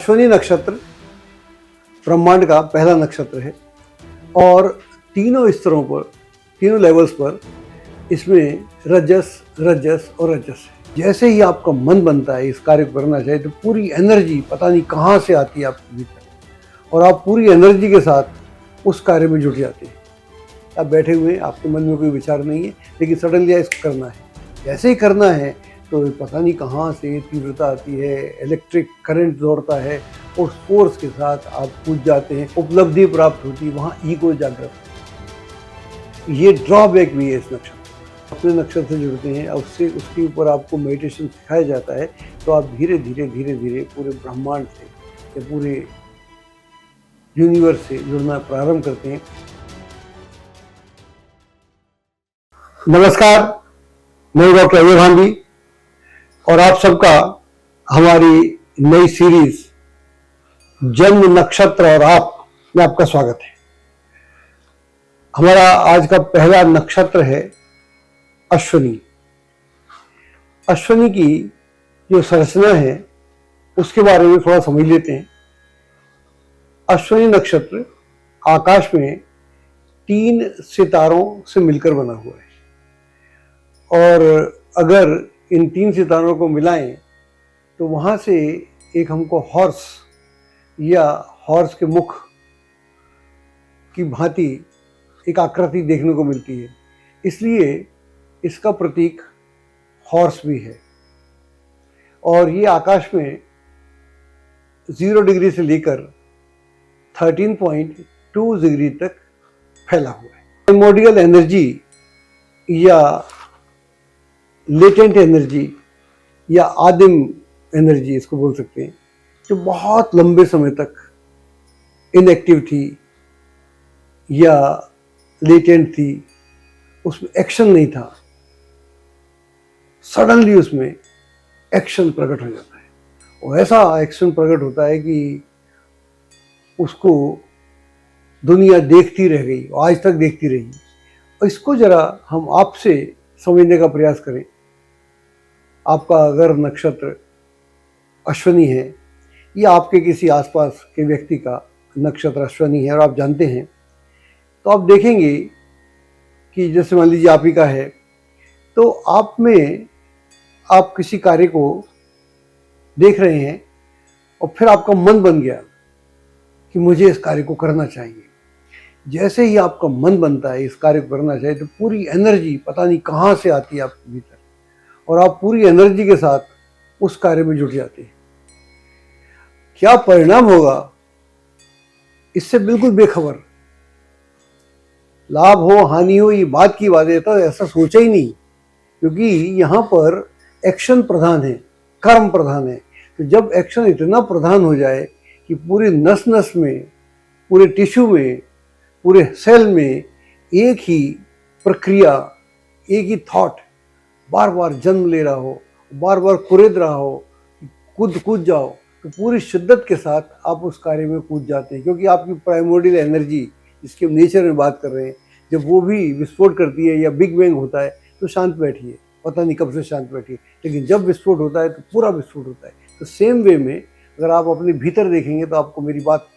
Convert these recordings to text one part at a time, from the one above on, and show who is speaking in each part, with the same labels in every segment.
Speaker 1: अश्विनी नक्षत्र ब्रह्मांड का पहला नक्षत्र है और तीनों स्तरों पर, तीनों लेवल्स पर इसमें रजस रजस और रजस है। जैसे ही आपका मन बनता है इस कार्य को करना चाहिए तो पूरी एनर्जी पता नहीं कहाँ से आती है आपके भीतर और आप पूरी एनर्जी के साथ उस कार्य में जुट जाते हैं। आप बैठे हुए हैं, आपके मन में कोई विचार नहीं है, लेकिन सडनली इसको करना है। जैसे ही करना है तो पता नहीं कहाँ से तीव्रता आती है, इलेक्ट्रिक करंट दौड़ता है और फोर्स के साथ आप कूद जाते हैं, उपलब्धि प्राप्त होती है, वहाँ ईगो जागृत है। ये ड्रॉबैक भी है इस नक्षत्र। अपने नक्षत्र से जुड़ते हैं और उसके ऊपर आपको मेडिटेशन सिखाया जाता है तो आप धीरे धीरे पूरे ब्रह्मांड से या पूरे यूनिवर्स से जुड़ना प्रारंभ करते हैं। नमस्कार, मैं डॉक्टर अजय भांडी और आप सबका हमारी नई सीरीज जन्म नक्षत्र और आप में आपका स्वागत है। हमारा आज का पहला नक्षत्र है अश्विनी। अश्विनी की जो संरचना है उसके बारे में थोड़ा समझ लेते हैं। अश्विनी नक्षत्र आकाश में 3 सितारों से मिलकर बना हुआ है और अगर इन 3 सितारों को मिलाएं तो वहाँ से एक हमको हॉर्स या हॉर्स के मुख की भांति एक आकृति देखने को मिलती है, इसलिए इसका प्रतीक हॉर्स भी है। और ये आकाश में 0 डिग्री से लेकर 13.2 डिग्री तक फैला हुआ है। प्राइमोर्डियल एनर्जी या लेटेंट एनर्जी या आदिम एनर्जी इसको बोल सकते हैं, जो बहुत लंबे समय तक इनएक्टिव थी या लेटेंट थी, उसमें एक्शन नहीं था, सडनली उसमें एक्शन प्रकट हो जाता है और ऐसा एक्शन प्रकट होता है कि उसको दुनिया देखती रह गई, आज तक देखती रही। और इसको जरा हम आपसे समझने का प्रयास करें। आपका अगर नक्षत्र अश्विनी है या आपके किसी आसपास के व्यक्ति का नक्षत्र अश्विनी है और आप जानते हैं, तो आप देखेंगे कि जैसे मान लीजिए आप ही का है तो आप में आप किसी कार्य को देख रहे हैं और फिर आपका मन बन गया कि मुझे इस कार्य को करना चाहिए। जैसे ही आपका मन बनता है इस कार्य को करना चाहिए तो पूरी एनर्जी पता नहीं कहाँ से आती है आपके भीतर और आप पूरी एनर्जी के साथ उस कार्य में जुट जाते हैं। क्या परिणाम होगा इससे बिल्कुल बेखबर। लाभ हो हानि हो ये बात की बात है, तो ऐसा सोचा ही नहीं, क्योंकि यहाँ पर एक्शन प्रधान है, कर्म प्रधान है। तो जब एक्शन इतना प्रधान हो जाए कि पूरी नस नस में, पूरे टिश्यू में, पूरे सेल में एक ही प्रक्रिया, एक ही थॉट बार बार जन्म ले रहा हो, बार बार कुरेद रहा हो, कूद जाओ, तो पूरी शिद्दत के साथ आप उस कार्य में कूद जाते हैं। क्योंकि आपकी प्राइमोर्डियल एनर्जी, जिसके नेचर में बात कर रहे हैं, जब वो भी विस्फोट करती है या बिग बैंग होता है तो शांत बैठिए, पता नहीं कब से शांत बैठिए, लेकिन जब विस्फोट होता है तो पूरा विस्फोट होता है। तो सेम वे में अगर आप अपने भीतर देखेंगे तो आपको मेरी बात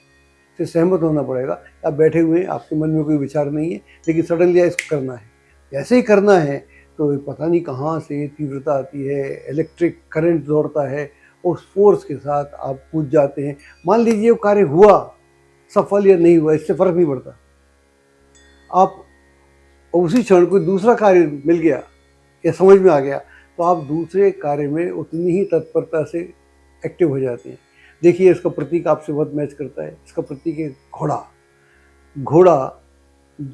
Speaker 1: से सहमत होना पड़ेगा। आप बैठे हुए हैं, आपके मन में कोई विचार नहीं है, लेकिन सडनली इसको करना है। जैसे ही करना है तो पता नहीं कहाँ से तीव्रता आती है, इलेक्ट्रिक करंट दौड़ता है, उस फोर्स के साथ आप कूद जाते हैं। मान लीजिए वो कार्य हुआ, सफल या नहीं हुआ, इससे फर्क नहीं पड़ता। आप उसी क्षण कोई दूसरा कार्य मिल गया या समझ में आ गया तो आप दूसरे कार्य में उतनी ही तत्परता से एक्टिव हो जाते हैं। देखिए, इसका प्रतीक आपसे बहुत मैच करता है। इसका प्रतीक है घोड़ा। घोड़ा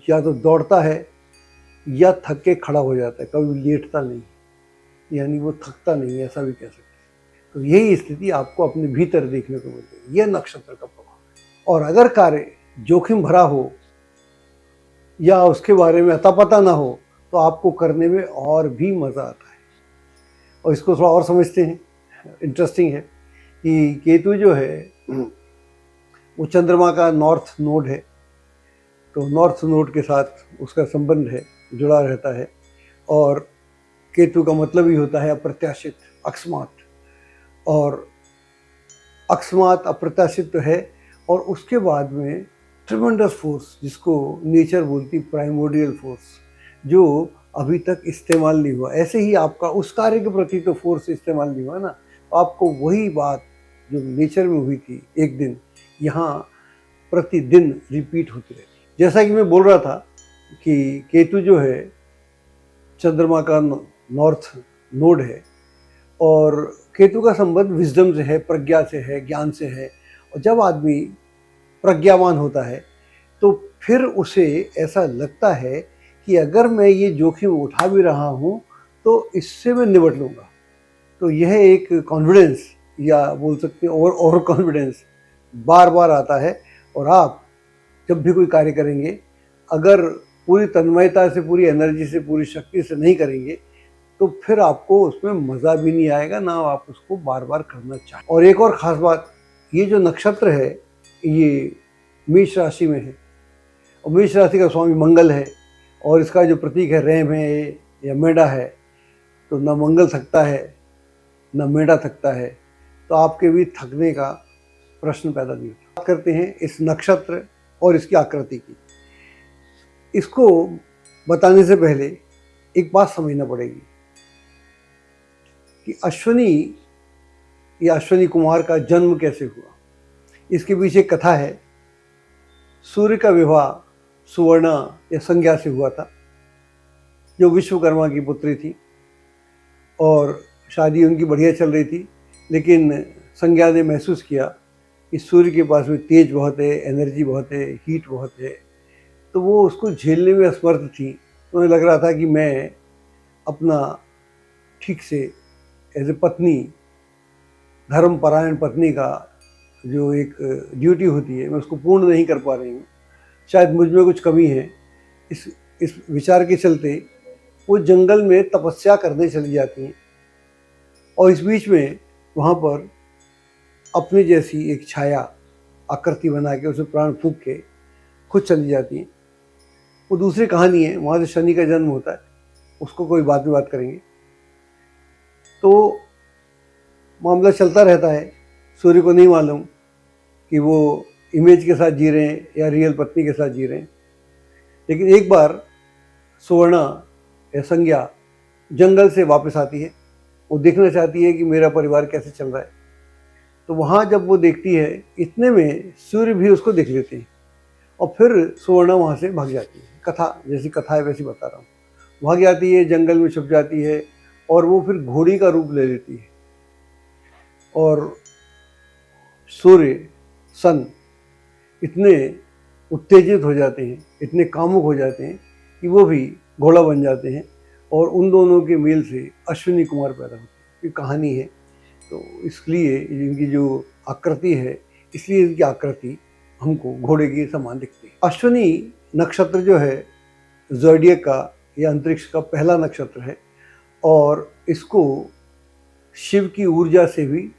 Speaker 1: या तो दौड़ता है या थक के खड़ा हो जाता है, कभी लेटता नहीं, यानी वो थकता नहीं, ऐसा भी कह सकते हैं। तो यही स्थिति आपको अपने भीतर देखने को मिलती है। यह नक्षत्र का प्रभाव है। और अगर कार्य जोखिम भरा हो या उसके बारे में अता पता ना हो तो आपको करने में और भी मज़ा आता है। और इसको थोड़ा और समझते हैं। इंटरेस्टिंग है कि केतु जो है वो चंद्रमा का नॉर्थ नोड है, तो नॉर्थ नोड के साथ उसका संबंध है, जुड़ा रहता है। और केतु का मतलब ही होता है अप्रत्याशित, अकस्मात। और अकस्मात अप्रत्याशित तो है, और उसके बाद में ट्रिमेंडस फोर्स, जिसको नेचर बोलती प्राइमोर्डियल फोर्स, जो अभी तक इस्तेमाल नहीं हुआ। ऐसे ही आपका उस कार्य के प्रति तो फोर्स इस्तेमाल नहीं हुआ ना, तो आपको वही बात जो नेचर में हुई थी एक दिन, यहाँ प्रतिदिन रिपीट होती रहती। जैसा कि मैं बोल रहा था कि केतु जो है चंद्रमा का नॉर्थ नोड है, और केतु का संबंध विजडम से है, प्रज्ञा से है, ज्ञान से है। और जब आदमी प्रज्ञावान होता है तो फिर उसे ऐसा लगता है कि अगर मैं ये जोखिम उठा भी रहा हूँ तो इससे मैं निपट लूँगा। तो यह एक कॉन्फिडेंस, या बोल सकते हैं ओवर कॉन्फिडेंस, बार बार आता है। और आप जब भी कोई कार्य करेंगे, अगर पूरी तन्मयता से, पूरी एनर्जी से, पूरी शक्ति से नहीं करेंगे तो फिर आपको उसमें मज़ा भी नहीं आएगा, ना आप उसको बार बार करना चाहें। और एक और ख़ास बात, ये जो नक्षत्र है ये मेष राशि में है, और मेष राशि का स्वामी मंगल है, और इसका जो प्रतीक है रेम है या मेढा है। तो न मंगल थकता है न मेढा थकता है, तो आपके भी थकने का प्रश्न पैदा नहीं होता। बात करते हैं इस नक्षत्र और इसकी आकृति की। इसको बताने से पहले एक बात समझना पड़ेगी कि अश्वनी या अश्वनी कुमार का जन्म कैसे हुआ। इसके पीछे एक कथा है। सूर्य का विवाह सुवर्णा या संज्ञा से हुआ था, जो विश्वकर्मा की पुत्री थी, और शादी उनकी बढ़िया चल रही थी। लेकिन संज्ञा ने महसूस किया कि सूर्य के पास में तेज बहुत है, एनर्जी बहुत है, हीट बहुत है, तो वो उसको झेलने में असमर्थ थी। तो उन्हें लग रहा था कि मैं अपना ठीक से एज ए पत्नी, धर्मपरायण पत्नी का जो एक ड्यूटी होती है, मैं उसको पूर्ण नहीं कर पा रही हूँ, शायद मुझ में कुछ कमी है। इस विचार के चलते वो जंगल में तपस्या करने चली जाती हैं, और इस बीच में वहाँ पर अपनी जैसी एक छाया आकृति बना के उसे प्राण फूंक के खुद चली जाती हैं। वो दूसरी कहानी है, वहाँ से शनि का जन्म होता है, उसको कोई बाद में बात करेंगे। तो मामला चलता रहता है। सूर्य को नहीं मालूम कि वो इमेज के साथ जी रहे हैं या रियल पत्नी के साथ जी रहे हैं। लेकिन एक बार सुवर्णा या संज्ञा जंगल से वापस आती है। वो देखना चाहती है कि मेरा परिवार कैसे चल रहा है। तो वहाँ जब वो देखती है, इतने में सूर्य भी उसको देख लेते हैं, और फिर सुवर्णा वहाँ से भाग जाती है। कथा जैसी कथा है वैसी बता रहा हूँ। भाग जाती है, जंगल में छुप जाती है, और वो फिर घोड़ी का रूप ले लेती है। और सूर्य, सन इतने उत्तेजित हो जाते हैं, इतने कामुक हो जाते हैं कि वो भी घोड़ा बन जाते हैं, और उन दोनों के मेल से अश्विनी कुमार पैदा होते हैं। ये कहानी है। तो इसलिए इनकी जो आकृति है, इसलिए इनकी आकृति हमको घोड़े के समान दिखती है। अश्विनी नक्षत्र जो है ज़ोडिएक का या अंतरिक्ष का पहला नक्षत्र है, और इसको शिव की ऊर्जा से भी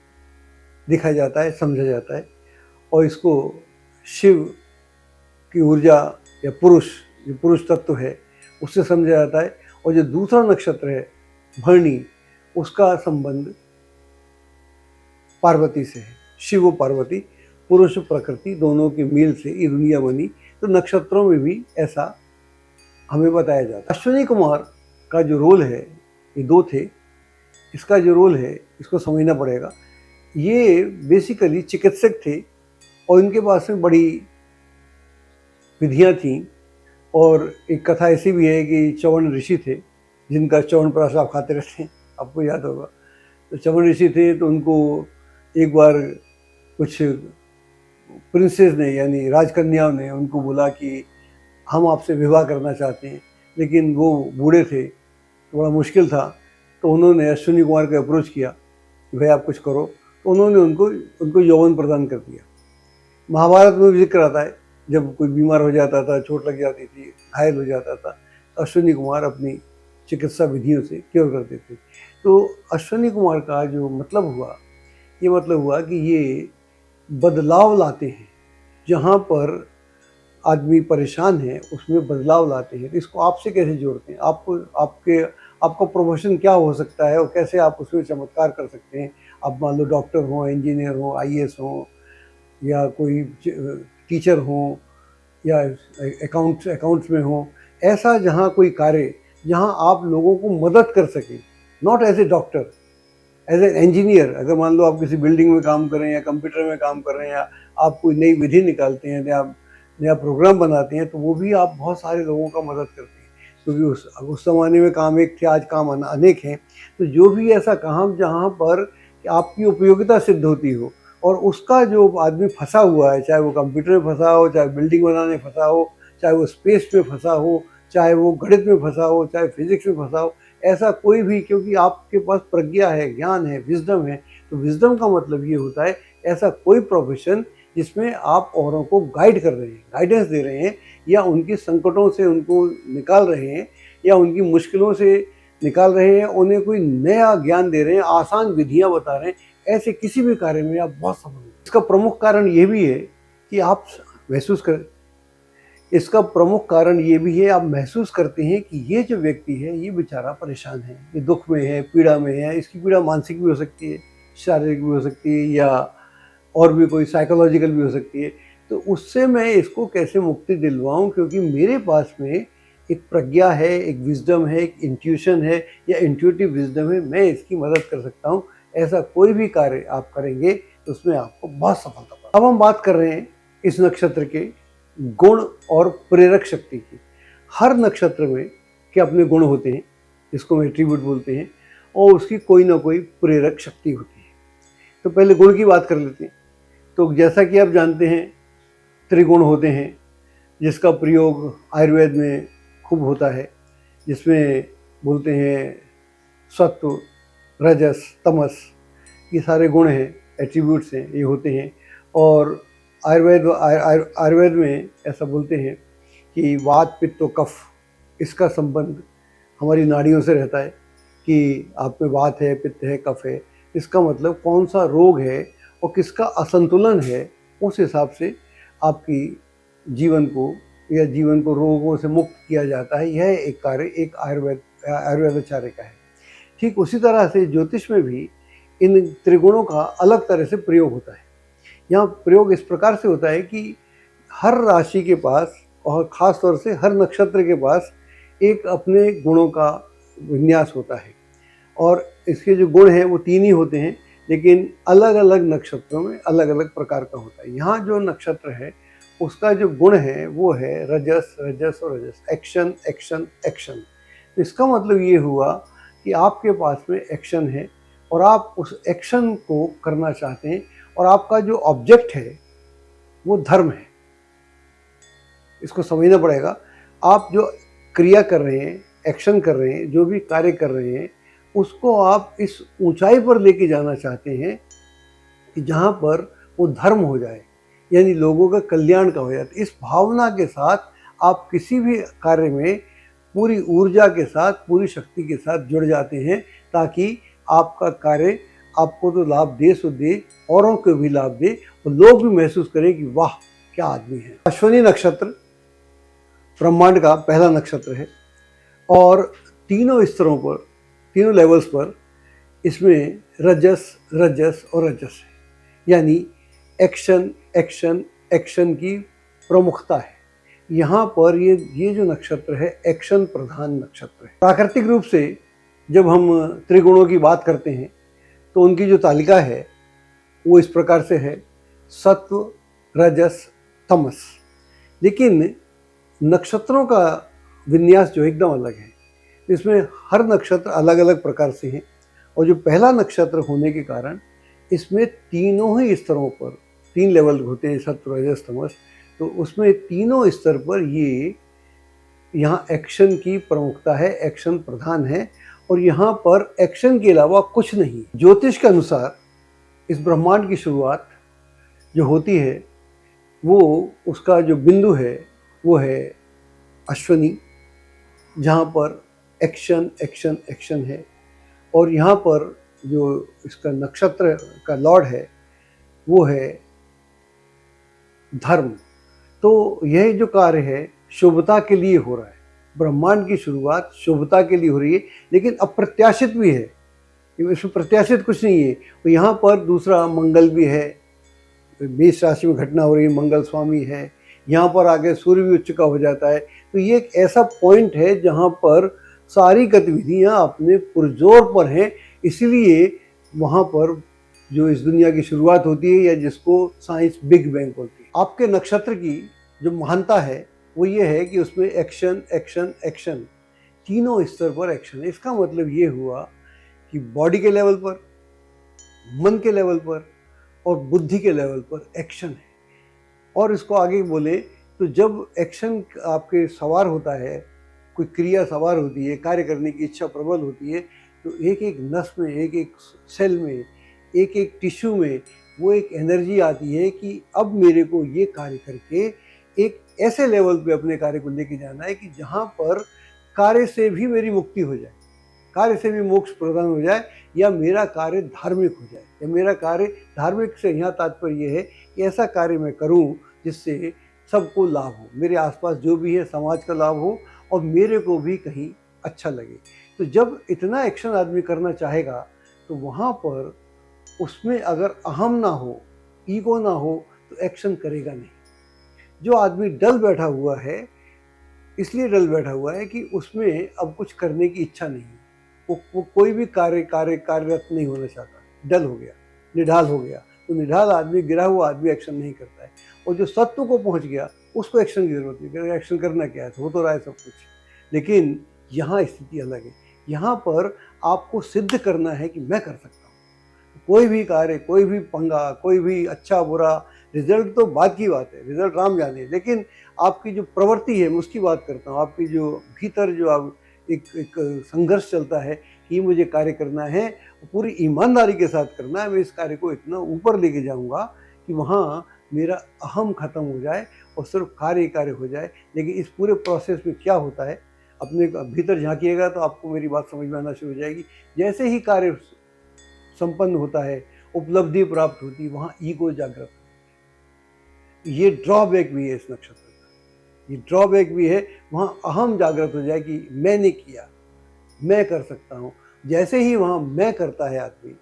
Speaker 1: देखा जाता है, समझा जाता है। और इसको शिव की ऊर्जा या पुरुष, जो पुरुष तत्व है, उससे समझा जाता है। और जो दूसरा नक्षत्र है भरणी, उसका संबंध पार्वती से है। शिव और पार्वती, पुरुष प्रकृति, दोनों के मेल से ये दुनिया बनी। तो नक्षत्रों में भी ऐसा हमें बताया जाता है। अश्विनी कुमार का जो रोल है, ये दो थे, इसका जो रोल है इसको समझना पड़ेगा। ये बेसिकली चिकित्सक थे, और इनके पास में बड़ी विधियाँ थीं। और एक कथा ऐसी भी है कि चवन ऋषि थे, जिनका च्यवनप्राश आप खाते रहते हैं, आपको याद होगा। तो चवन ऋषि थे, तो उनको एक बार कुछ प्रिंसेस ने, यानी राजकन्याओं ने उनको बोला कि हम आपसे विवाह करना चाहते हैं। लेकिन वो बूढ़े थे, तो बड़ा मुश्किल था। तो उन्होंने अश्विनी कुमार को अप्रोच किया कि भाई आप कुछ करो। तो उन्होंने उनको यौवन प्रदान कर दिया। महाभारत में भी जिक्र आता है, जब कोई बीमार हो जाता था, चोट लग जाती थी, घायल हो जाता था, तो अश्विनी कुमार अपनी चिकित्सा विधियों से क्योर करते थे। तो अश्विनी कुमार का जो मतलब हुआ, ये मतलब हुआ कि ये बदलाव लाते हैं। जहाँ पर आदमी परेशान है उसमें बदलाव लाते हैं। तो इसको आपसे कैसे जोड़ते हैं? आपका प्रोफेशन क्या हो सकता है, और कैसे आप उसमें चमत्कार कर सकते हैं? अब मान लो डॉक्टर हो, इंजीनियर हो, आईएएस हो, या कोई टीचर हो, या अकाउंट्स में हो, ऐसा जहाँ कोई कार्य जहाँ आप लोगों को मदद कर सकें, not as a doctor, as an engineer. अगर मान लो आप किसी बिल्डिंग में काम कर रहे हैं या कंप्यूटर में काम कर रहे हैं, या आप कोई नई विधि निकालते हैं या नया प्रोग्राम बनाते हैं, तो वो भी आप बहुत सारे लोगों का मदद करते हैं, क्योंकि उस ज़माने में काम एक थे, आज काम अनेक हैं। तो जो भी ऐसा काम जहाँ पर आपकी उपयोगिता सिद्ध होती हो, और उसका जो आदमी फंसा हुआ है, चाहे वो कंप्यूटर में फंसा हो, चाहे बिल्डिंग बनाने फंसा हो, चाहे वो स्पेस में फंसा हो, चाहे वो गणित में फंसा हो, चाहे फिजिक्स में फंसा हो, ऐसा कोई भी, क्योंकि आपके पास प्रज्ञा है, ज्ञान है, विजडम है, तो विजडम का मतलब ये होता है ऐसा कोई प्रोफेशन जिसमें आप औरों को गाइड कर रहे हैं, गाइडेंस दे रहे हैं, या उनके संकटों से उनको निकाल रहे हैं, या उनकी मुश्किलों से निकाल रहे हैं, उन्हें कोई नया ज्ञान दे रहे हैं, आसान विधियां बता रहे हैं। ऐसे किसी भी कार्य में आप बहुत सफल हैं। इसका प्रमुख कारण ये भी है कि आप महसूस करें, इसका प्रमुख कारण ये भी है, आप महसूस करते हैं कि ये जो व्यक्ति है ये बेचारा परेशान है, ये दुख में है, पीड़ा में है। इसकी पीड़ा मानसिक भी हो सकती है, शारीरिक भी हो सकती है, या और भी कोई साइकोलॉजिकल भी हो सकती है। तो उससे मैं इसको कैसे मुक्ति दिलवाऊं, क्योंकि मेरे पास में एक प्रज्ञा है, एक विजडम है, एक इंट्यूशन है, या इंट्यूटिव विजडम है, मैं इसकी मदद कर सकता हूं। ऐसा कोई भी कार्य आप करेंगे तो उसमें आपको बहुत सफलता पाएंगे। अब हम बात कर रहे हैं इस नक्षत्र के गुण और प्रेरक शक्ति की। हर नक्षत्र में के अपने गुण होते हैं, जिसको हम एट्रीब्यूट बोलते हैं, और उसकी कोई ना कोई प्रेरक शक्ति होती है। तो पहले गुण की बात कर लेते हैं। तो जैसा कि आप जानते हैं, त्रिगुण होते हैं, जिसका प्रयोग आयुर्वेद में खूब होता है, जिसमें बोलते हैं सत्व, रजस, तमस, ये सारे गुण हैं, एट्रीब्यूट्स हैं, ये होते हैं। और आयुर्वेद में ऐसा बोलते हैं कि वात, पित्त और कफ, इसका संबंध हमारी नाड़ियों से रहता है, कि आप में वात है, पित्त है, कफ है। इसका मतलब कौन सा रोग है और किसका असंतुलन है, उस हिसाब से आपकी जीवन को रोगों से मुक्त किया जाता है। यह एक कार्य एक आयुर्वेदाचार्य का है। ठीक उसी तरह से ज्योतिष में भी इन त्रिगुणों का अलग तरह से प्रयोग होता है। यहाँ प्रयोग इस प्रकार से होता है कि हर राशि के पास, और ख़ास तौर से हर नक्षत्र के पास, एक अपने गुणों का विन्यास होता है। और इसके जो गुण हैं वो 3 ही होते हैं, लेकिन अलग अलग नक्षत्रों में अलग अलग प्रकार का होता है। यहाँ जो नक्षत्र है उसका जो गुण है वो है रजस, रजस और रजस, एक्शन, एक्शन, एक्शन। तो इसका मतलब ये हुआ कि आपके पास में एक्शन है, और आप उस एक्शन को करना चाहते हैं, और आपका जो ऑब्जेक्ट है वो धर्म है। इसको समझना पड़ेगा। आप जो क्रिया कर रहे हैं, एक्शन कर रहे हैं, जो भी कार्य कर रहे हैं, उसको आप इस ऊंचाई पर लेके जाना चाहते हैं कि जहाँ पर वो धर्म हो जाए, यानी लोगों का कल्याण का हो जाए। इस भावना के साथ आप किसी भी कार्य में पूरी ऊर्जा के साथ, पूरी शक्ति के साथ जुड़ जाते हैं, ताकि आपका कार्य आपको तो लाभ दे, सो दे, औरों को भी लाभ दे, और लोग भी महसूस करें कि वाह क्या आदमी है। अश्विनी नक्षत्र ब्रह्मांड का पहला नक्षत्र है, और तीनों स्तरों पर, तीनों लेवल्स पर इसमें रजस, रजस और रजस है, यानी एक्शन, एक्शन, एक्शन की प्रमुखता है। यहाँ पर ये जो नक्षत्र है एक्शन प्रधान नक्षत्र है। प्राकृतिक रूप से जब हम त्रिगुणों की बात करते हैं तो उनकी जो तालिका है वो इस प्रकार से है: सत्व, रजस, तमस। लेकिन नक्षत्रों का विन्यास जो एकदम अलग है, इसमें हर नक्षत्र अलग अलग प्रकार से हैं, और जो पहला नक्षत्र होने के कारण इसमें तीनों ही स्तरों पर 3 लेवल होते हैं, सत्व, रजस, तमस। तो उसमें तीनों स्तर पर ये यहाँ एक्शन की प्रमुखता है, एक्शन प्रधान है, और यहाँ पर एक्शन के अलावा कुछ नहीं। ज्योतिष के अनुसार इस ब्रह्मांड की शुरुआत जो होती है वो, उसका जो बिंदु है वो है अश्विनी, जहाँ पर एक्शन, एक्शन, एक्शन है। और यहाँ पर जो इसका नक्षत्र का लॉर्ड है वो है धर्म। तो यह जो कार्य है शुभता के लिए हो रहा है। ब्रह्मांड की शुरुआत शुभता के लिए हो रही है, लेकिन अप्रत्याशित भी है। इसमें प्रत्याशित कुछ नहीं है। तो यहाँ पर दूसरा मंगल भी है, मेष राशि में घटना हो रही है, मंगल स्वामी है, यहाँ पर आगे सूर्य भी उच्च का हो जाता है। तो ये एक ऐसा पॉइंट है जहाँ पर सारी गतिविधियाँ अपने पुरजोर पर हैं, इसलिए वहाँ पर जो इस दुनिया की शुरुआत होती है, या जिसको साइंस बिग बैंग बोलती है। आपके नक्षत्र की जो महानता है वो ये है कि उसमें एक्शन एक्शन एक्शन, तीनों स्तर पर एक्शन है। इसका मतलब ये हुआ कि बॉडी के लेवल पर, मन के लेवल पर और बुद्धि के लेवल पर एक्शन है। और इसको आगे बोले तो जब एक्शन आपके सवार होता है, कोई क्रिया सवार होती है, कार्य करने की इच्छा प्रबल होती है, तो एक एक नस में, एक एक सेल में, एक एक टिश्यू में वो एक एनर्जी आती है कि अब मेरे को ये कार्य करके एक ऐसे लेवल पे अपने कार्य को लेके जाना है कि जहाँ पर कार्य से भी मेरी मुक्ति हो जाए, कार्य से भी मोक्ष प्रदान हो जाए, या मेरा कार्य धार्मिक हो जाए। या मेरा कार्य धार्मिक से यहाँ तात्पर्य ये है कि ऐसा कार्य मैं करूँ जिससे सबको लाभ हो, मेरे आसपास जो भी है समाज का लाभ हो और मेरे को भी कहीं अच्छा लगे। तो जब इतना एक्शन आदमी करना चाहेगा तो वहाँ पर उसमें अगर अहम ना हो, ईगो ना हो, तो एक्शन करेगा नहीं। जो आदमी डल बैठा हुआ है, इसलिए डल बैठा हुआ है कि उसमें अब कुछ करने की इच्छा नहीं है। वो कोई भी कार्यरत नहीं होना चाहता, डल हो गया, निढाल हो गया। तो निढाल आदमी, गिरा हुआ आदमी एक्शन नहीं करता है। और जो सत्व को पहुंच गया उसको एक्शन की जरूरत नहीं, एक्शन करना क्या है, हो तो रहा है सब कुछ। लेकिन यहाँ स्थिति अलग है। यहाँ पर आपको सिद्ध करना है कि मैं कर सकता हूँ। कोई भी कार्य, कोई भी पंगा, कोई भी अच्छा बुरा, रिजल्ट तो बाद की बात है, रिजल्ट राम जाने, लेकिन आपकी जो प्रवृत्ति है मैं उसकी बात करता हूँ। आपकी जो भीतर जो आप एक संघर्ष चलता है कि मुझे कार्य करना है, पूरी ईमानदारी के साथ करना है, मैं इस कार्य को इतना ऊपर लेके जाऊंगा कि वहाँ मेरा अहम खत्म हो जाए और सिर्फ कार्य हो जाए। लेकिन इस पूरे प्रोसेस में क्या होता है, अपने भीतर झांकिएगा तो आपको मेरी बात समझ में आना शुरू हो जाएगी। जैसे ही कार्य संपन्न होता है, उपलब्धि प्राप्त होती है, वहाँ ईगो जागृत है। ये ड्रॉबैक भी है इस नक्षत्र का, ये ड्रॉबैक भी है। वहाँ अहम जागृत हो जाए कि मैंने किया, मैं कर सकता हूँ। जैसे ही वहाँ मैं करता है आदमी,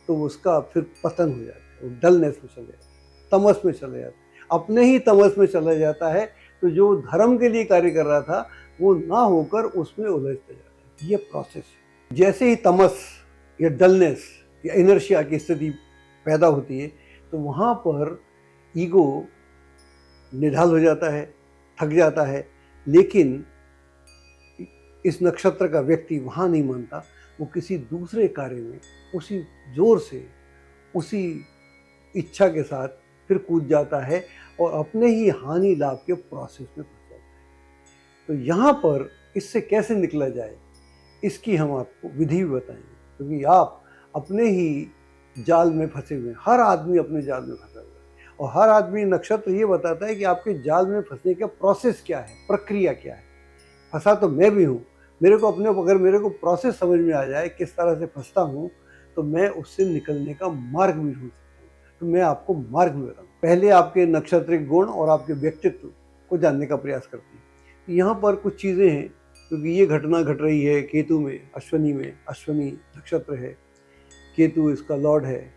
Speaker 1: तो उसका फिर पतन हो जाता है, वो डलनेस में चले जाता है, तमस में चले जाता है, अपने ही तमस में चला जाता है। तो जो धर्म के लिए कार्य कर रहा था वो ना होकर उसमें उलझता जाता है। ये प्रोसेस है। जैसे ही तमस या डलनेस या इनर्शिया की स्थिति पैदा होती है, तो वहाँ पर ईगो निढाल हो जाता है, थक जाता है। लेकिन इस नक्षत्र का व्यक्ति वहाँ नहीं मानता, वो किसी दूसरे कार्य में उसी जोर से, उसी इच्छा के साथ फिर कूद जाता है और अपने ही हानि लाभ के प्रोसेस में फंस जाता है। तो यहाँ पर इससे कैसे निकला जाए, इसकी हम आपको विधि भी बताएंगे, क्योंकि आप अपने ही जाल में फंसे हुए हैं। हर आदमी अपने जाल में फंसा हुआ है, और हर आदमी, नक्षत्र ये बताता है कि आपके जाल में फंसने का प्रोसेस क्या है, प्रक्रिया क्या है। फंसा तो मैं भी हूँ, मेरे को अपने, अगर मेरे को प्रोसेस समझ में आ जाए किस तरह से फंसता हूँ, तो मैं उससे निकलने का मार्ग भी ढूंढ सकता हूँ। तो मैं आपको मार्ग भी बताऊँ। पहले आपके नक्षत्रिक गुण और आपके व्यक्तित्व को जानने का प्रयास करते हैं। यहाँ पर कुछ चीज़ें हैं, क्योंकि ये घटना घट रही है केतु में, अश्वनी में, अश्वनी नक्षत्र है, केतु इसका लॉर्ड है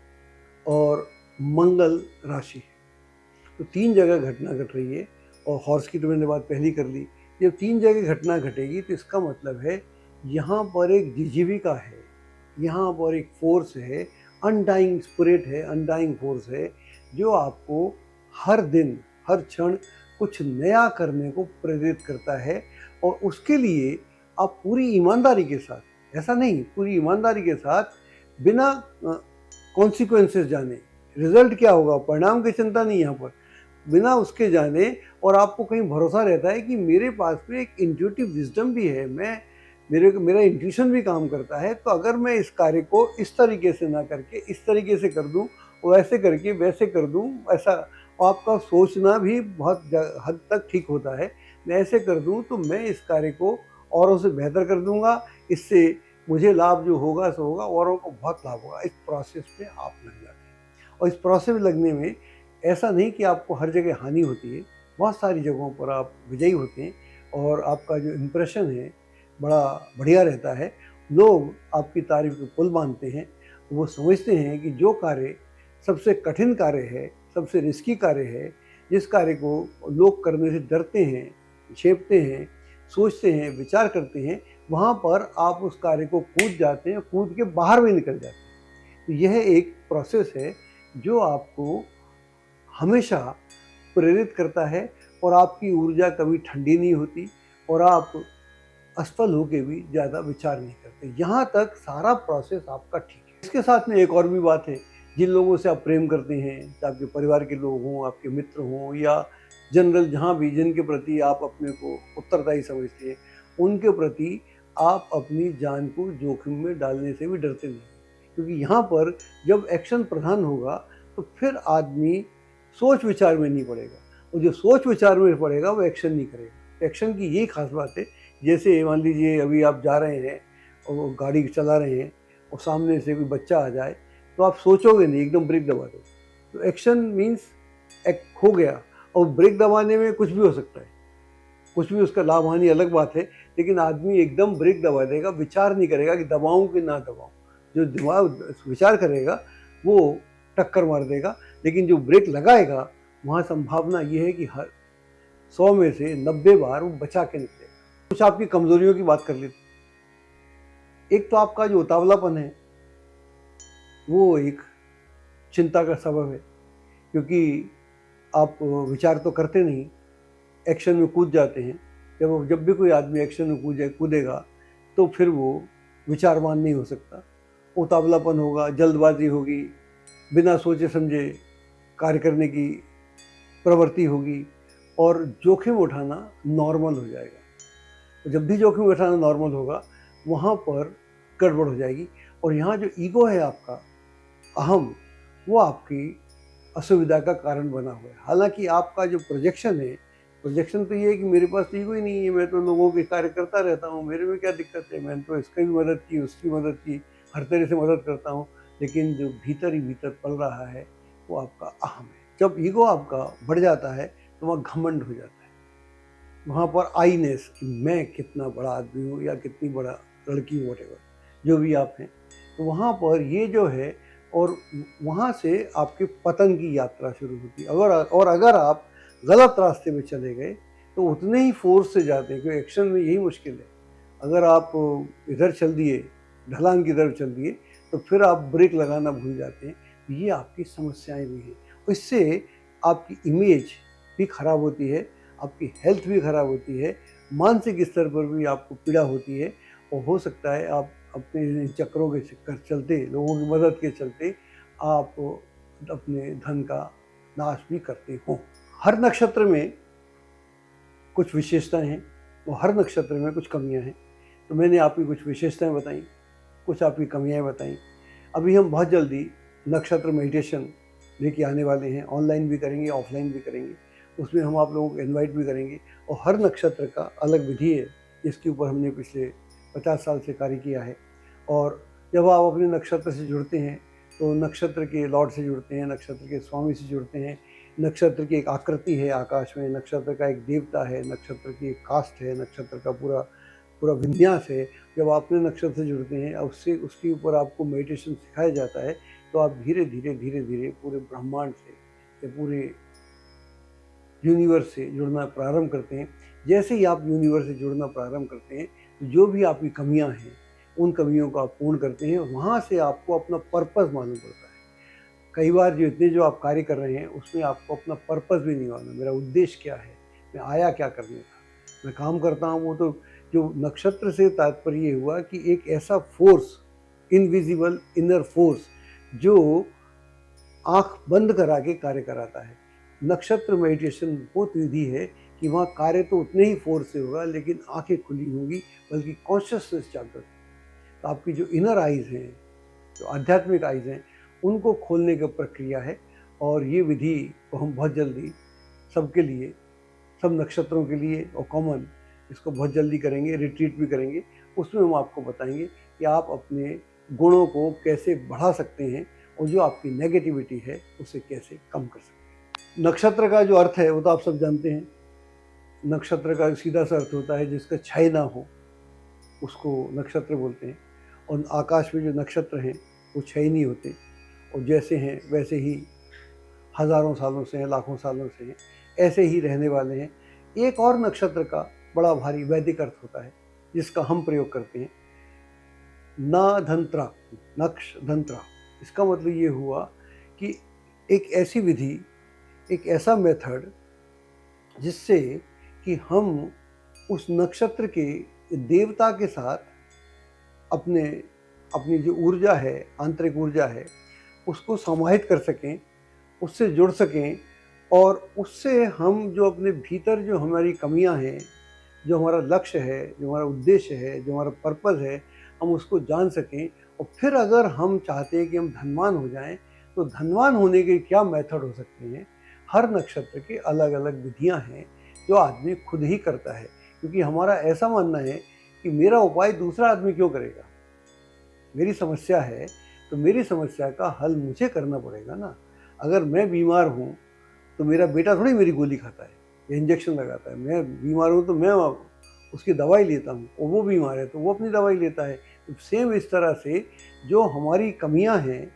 Speaker 1: और मंगल राशि है। तो 3 जगह घटना घट रही है, और हॉर्स की तो मैंने बात पहली कर ली। जब 3 जगह घटना घटेगी तो इसका मतलब है यहाँ पर एक जीविका है, यहाँ पर एक फोर्स है, अनडाइंग स्पिरिट है, अनडाइंग फोर्स है, जो आपको हर दिन, हर क्षण कुछ नया करने को प्रेरित करता है। और उसके लिए आप पूरी ईमानदारी के साथ, ऐसा नहीं, पूरी ईमानदारी के साथ, बिना कॉन्सिक्वेंसेस जाने, रिजल्ट क्या होगा, परिणाम की चिंता नहीं यहाँ पर, बिना उसके जाने, और आपको कहीं भरोसा रहता है कि मेरे पास में एक इंट्यूटिव विजडम भी है, मेरा इंट्यूशन भी काम करता है। तो अगर मैं इस कार्य को इस तरीके से ना करके इस तरीके से कर दूं, वैसे करके वैसे कर दूं, ऐसा, आपका सोचना भी बहुत हद तक ठीक होता है। मैं ऐसे कर दूं तो मैं इस कार्य को औरों से बेहतर कर दूंगा, इससे मुझे लाभ जो होगा सो होगा, औरों को बहुत लाभ होगा। इस प्रोसेस में आप लग जाते हैं, और इस प्रोसेस में लगने में ऐसा नहीं कि आपको हर जगह हानि होती है, बहुत सारी जगहों पर आप विजयी होते हैं, और आपका जो इम्प्रेशन है बड़ा बढ़िया रहता है। लोग आपकी तारीफ को पुल मानते हैं, वो समझते हैं कि जो कार्य सबसे कठिन कार्य है, सबसे रिस्की कार्य है, जिस कार्य को लोग करने से डरते हैं, झेपते हैं, सोचते हैं, विचार करते हैं, वहाँ पर आप उस कार्य को कूद जाते हैं, कूद के बाहर भी निकल जाते हैं। तो यह एक प्रोसेस है जो आपको हमेशा प्रेरित करता है और आपकी ऊर्जा कभी ठंडी नहीं होती और आप असफल होकर भी ज़्यादा विचार नहीं करते। यहाँ तक सारा प्रोसेस आपका ठीक है। इसके साथ में एक और भी बात है, जिन लोगों से आप प्रेम करते हैं, चाहे आपके परिवार के लोग हों, आपके मित्र हों या जनरल जहाँ भी जिनके प्रति आप अपने को उत्तरदायी समझते हैं, उनके प्रति आप अपनी जान को जोखिम में डालने से भी डरते नहीं, क्योंकि यहाँ पर जब एक्शन प्रधान होगा तो फिर आदमी सोच विचार में नहीं पड़ेगा, और जो सोच विचार में पड़ेगा वो एक्शन नहीं करेगा। एक्शन की यही खास बात है। जैसे मान लीजिए अभी आप जा रहे हैं और गाड़ी चला रहे हैं और सामने से कोई बच्चा आ जाए, तो आप सोचोगे नहीं, एकदम ब्रेक दबा दो। तो एक्शन मीन्स एक हो गया, और ब्रेक दबाने में कुछ भी हो सकता है, कुछ भी उसका लाभ हानि अलग बात है, लेकिन आदमी एकदम ब्रेक दबा देगा, विचार नहीं करेगा कि दबाऊं कि ना दबाऊं। जो दिमाग विचार करेगा वो टक्कर मार देगा, लेकिन जो ब्रेक लगाएगा वहाँ संभावना ये है कि हर 100 में से 90 बार वो बचा के निकलेगा। कुछ आपकी कमजोरियों की बात कर लेते। एक तो आपका जो उतावलापन है वो एक चिंता का सबब है, क्योंकि आप विचार तो करते नहीं, एक्शन में कूद जाते हैं। जब भी कोई आदमी एक्शन में कूदेगा तो फिर वो विचारवान नहीं हो सकता। उतावलापन होगा, जल्दबाजी होगी, बिना सोचे समझे कार्य करने की प्रवृत्ति होगी और जोखिम उठाना नॉर्मल हो जाएगा। तो जब भी जोखिम उठाना नॉर्मल होगा वहाँ पर गड़बड़ हो जाएगी, और यहाँ जो ईगो है आपका अहम, वो आपकी असुविधा का कारण बना हुआ है। हालांकि आपका जो प्रोजेक्शन है, प्रोजेक्शन तो ये है कि मेरे पास तो ईगो ही नहीं है, मैं तो लोगों के कार्य करता रहता हूँ, मेरे में क्या दिक्कत है, मैंने तो इसकी भी मदद की, उसकी मदद की, हर तरह से मदद करता हूँ। लेकिन जो भीतर ही भीतर पल रहा है वो आपका अहम है। जब ईगो आपका बढ़ जाता है तो वहाँ घमंड हो जाता है, वहाँ पर आईनेस कि मैं कितना बड़ा आदमी हूँ या कितनी बड़ा लड़की हूँ, वटेवर जो भी आप हैं, तो वहाँ पर ये जो है, और वहाँ से आपके पतन की यात्रा शुरू होती है। अगर आप गलत रास्ते में चले गए तो उतने ही फोर्स से जाते हैं, क्योंकि एक्शन में यही मुश्किल है। अगर आप इधर चल दिए, ढलान की तरफ चल दिए, तो फिर आप ब्रेक लगाना भूल जाते हैं। ये आपकी समस्याएं भी हैं, इससे आपकी इमेज भी खराब होती है, आपकी हेल्थ भी खराब होती है, मानसिक स्तर पर भी आपको पीड़ा होती है, और हो सकता है आप अपने चक्रों के चक्कर चलते, लोगों की मदद के चलते आप अपने धन का नाश भी करते हो। हर नक्षत्र में कुछ विशेषताएं हैं और हर नक्षत्र में कुछ कमियां हैं। तो मैंने आपकी कुछ विशेषताएं बताई, कुछ आपकी कमियां बताई। अभी हम बहुत जल्दी नक्षत्र मेडिटेशन लेके आने वाले हैं, ऑनलाइन भी करेंगे, ऑफलाइन भी करेंगे। उसमें हम आप लोगों को इनवाइट भी करेंगे, और हर नक्षत्र का अलग विधि है, इसके ऊपर हमने पिछले 50 साल से कार्य किया है। और जब आप अपने नक्षत्र से जुड़ते हैं तो नक्षत्र के लॉर्ड से जुड़ते हैं, नक्षत्र के स्वामी से जुड़ते हैं, नक्षत्र की एक आकृति है आकाश में, नक्षत्र का एक देवता है, नक्षत्र की एक कास्ट है, नक्षत्र का पूरा पूरा विन्यास है। जब आप अपने नक्षत्र से जुड़ते हैं और उससे उसके ऊपर आपको मेडिटेशन सिखाया जाता है, तो आप धीरे धीरे पूरे ब्रह्मांड से या पूरे यूनिवर्स से जुड़ना प्रारंभ करते हैं। जैसे ही आप यूनिवर्स से जुड़ना प्रारंभ करते हैं, तो जो भी आपकी कमियां हैं उन कमियों को आप पूर्ण करते हैं, और वहाँ से आपको अपना पर्पस मालूम पड़ता है। कई बार जो आप कार्य कर रहे हैं उसमें आपको अपना पर्पस भी नहीं मालूम, मेरा उद्देश्य क्या है, मैं आया क्या करने था, मैं काम करता हूँ। वो तो जो नक्षत्र से तात्पर्य ये हुआ कि एक ऐसा फोर्स, इनविजिबल इनर फोर्स, जो आँख बंद करा के कार्य कराता है। नक्षत्र मेडिटेशन बहुत विधि है कि वहाँ कार्य तो उतने ही फोर्स से होगा, लेकिन आंखें खुली होंगी, बल्कि कॉन्शियसनेस जागृत। तो आपकी जो इनर आइज हैं, जो आध्यात्मिक आइज हैं, उनको खोलने की प्रक्रिया है। और ये विधि को हम बहुत जल्दी सबके लिए, सब नक्षत्रों के लिए और कॉमन, इसको बहुत जल्दी करेंगे, रिट्रीट भी करेंगे। उसमें हम आपको बताएंगे कि आप अपने गुणों को कैसे बढ़ा सकते हैं और जो आपकी नेगेटिविटी है उसे कैसे कम कर सकते हैं। नक्षत्र का जो अर्थ है वो तो आप सब जानते हैं। नक्षत्र का सीधा सा अर्थ होता है जिसका क्षय ना हो, उसको नक्षत्र बोलते हैं। और आकाश में जो नक्षत्र हैं कुछ है ही नहीं होते, और जैसे हैं वैसे ही हजारों सालों से हैं, लाखों सालों से हैं, ऐसे ही रहने वाले हैं। एक और नक्षत्र का बड़ा भारी वैदिक अर्थ होता है जिसका हम प्रयोग करते हैं, नाधंत्रा, नक्ष धंत्रा। इसका मतलब ये हुआ कि एक ऐसी विधि, एक ऐसा मेथड जिससे कि हम उस नक्षत्र के देवता के साथ अपनी जो ऊर्जा है, आंतरिक ऊर्जा है, उसको समाहित कर सकें, उससे जुड़ सकें, और उससे हम जो अपने भीतर जो हमारी कमियां हैं, जो हमारा लक्ष्य है, जो हमारा उद्देश्य है, जो हमारा पर्पज़ है, हम उसको जान सकें। और फिर अगर हम चाहते हैं कि हम धनवान हो जाएं, तो धनवान होने के क्या मेथड हो सकते हैं। हर नक्षत्र के अलग अलग विधियां हैं जो आदमी खुद ही करता है, क्योंकि हमारा ऐसा मानना है कि मेरा उपाय दूसरा आदमी क्यों करेगा। मेरी समस्या है तो मेरी समस्या का हल मुझे करना पड़ेगा ना। अगर मैं बीमार हूँ तो मेरा बेटा थोड़ी मेरी गोली खाता है या इंजेक्शन लगाता है। मैं बीमार हूँ तो मैं उसकी दवाई लेता हूँ, और वो बीमार है तो वो अपनी दवाई लेता है। तो सेम इस तरह से जो हमारी कमियां हैं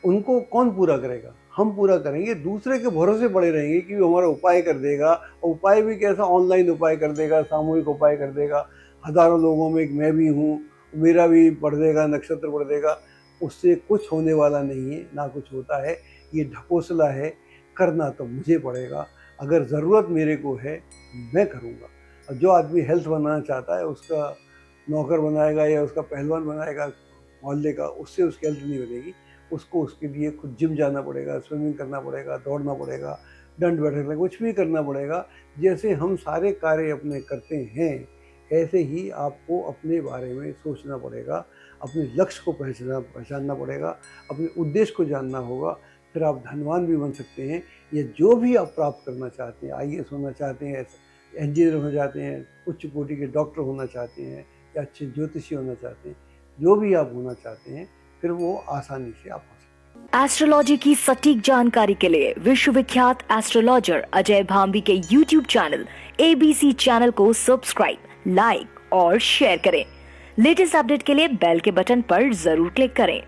Speaker 1: उनको कौन पूरा करेगा, हम पूरा करेंगे। दूसरे के भरोसे पड़े रहेंगे कि वो हमारा उपाय कर देगा, और उपाय भी कैसा, ऑनलाइन उपाय कर देगा, सामूहिक उपाय कर देगा। हज़ारों लोगों में एक मैं भी हूँ, मेरा भी पढ़ देगा, नक्षत्र पढ़ देगा। उससे कुछ होने वाला नहीं है, ना कुछ होता है। ये ढकोसला है, करना तो मुझे पड़ेगा। अगर ज़रूरत मेरे को है मैं करूँगा। और जो आदमी हेल्थ बनाना चाहता है उसका नौकर बनाएगा या उसका पहलवान बनाएगा मोहल्ले का, उससे उसकी हेल्थ नहीं बनेगी। उसको उसके लिए खुद जिम जाना पड़ेगा, स्विमिंग करना पड़ेगा, दौड़ना पड़ेगा, दंड बैठक में कुछ भी करना पड़ेगा। जैसे हम सारे कार्य अपने करते हैं, ऐसे ही आपको अपने बारे में सोचना पड़ेगा, अपने लक्ष्य को पहचानना पड़ेगा, अपने उद्देश्य को जानना होगा। फिर आप धनवान भी बन सकते हैं। या जो भी आप प्राप्त करना चाहते हैं, IAS होना चाहते हैं, इंजीनियर होना चाहते हैं, उच्च कोटि के डॉक्टर होना चाहते हैं, या अच्छे ज्योतिषी होना चाहते हैं, जो भी आप होना चाहते हैं, फिर वो आसानी से आप हो सकते हैं।
Speaker 2: एस्ट्रोलॉजी की सटीक जानकारी के लिए विश्वविख्यात एस्ट्रोलॉजर अजय भांबी के YouTube चैनल ABC चैनल को सब्सक्राइब, लाइक और शेयर करें। लेटेस्ट अपडेट के लिए बेल के बटन पर जरूर क्लिक करें।